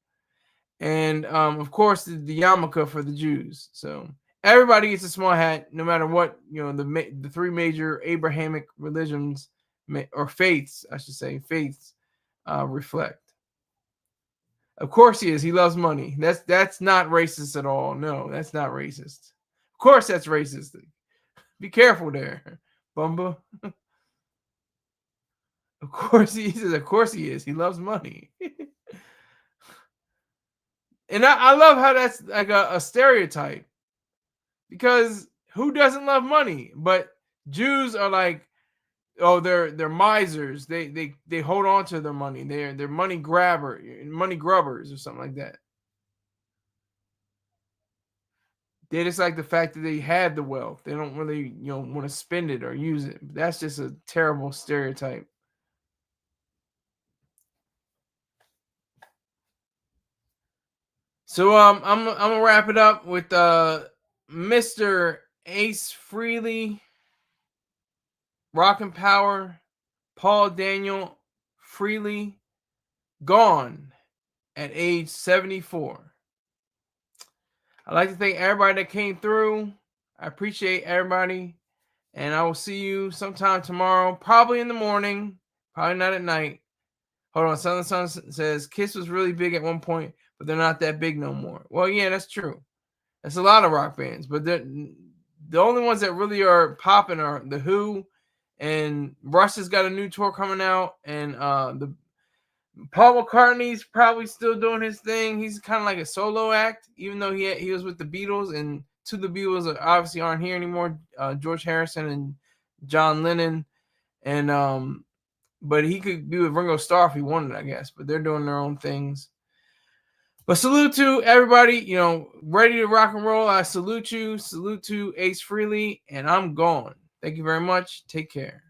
And of course the yarmulke for the Jews. So everybody gets a small hat, no matter what the three major Abrahamic religions or faiths, I should say, reflect. Of course he is. He loves money. That's not racist at all. No, that's not racist. Of course that's racist. Be careful there, Bumba. Of course he says. Of course he is. He loves money. And I love how that's like a stereotype, because who doesn't love money? But Jews are like, oh, they're misers. They hold on to their money. They're money grubbers or something like that. They just like the fact that they had the wealth. They don't really want to spend it or use it. That's just a terrible stereotype. So I'm gonna wrap it up with Mr. Ace Frehley, Rock and Power, Paul Daniel Frehley, gone at age 74. I'd like to thank everybody that came through. I appreciate everybody, and I will see you sometime tomorrow, probably in the morning, probably not at night. Hold on, Southern Sun says KISS was really big at one point, but they're not that big no more. Well, yeah, that's true. That's a lot of rock bands, but the only ones that really are popping are The Who, and Rush has got a new tour coming out, and the Paul McCartney's probably still doing his thing. He's kind of like a solo act, even though he was with the Beatles, and two of the Beatles obviously aren't here anymore. George Harrison and John Lennon, and but he could be with Ringo Starr if he wanted, I guess. But they're doing their own things. But salute to everybody, ready to rock and roll. I salute you. Salute to Ace Frehley, and I'm gone. Thank you very much. Take care.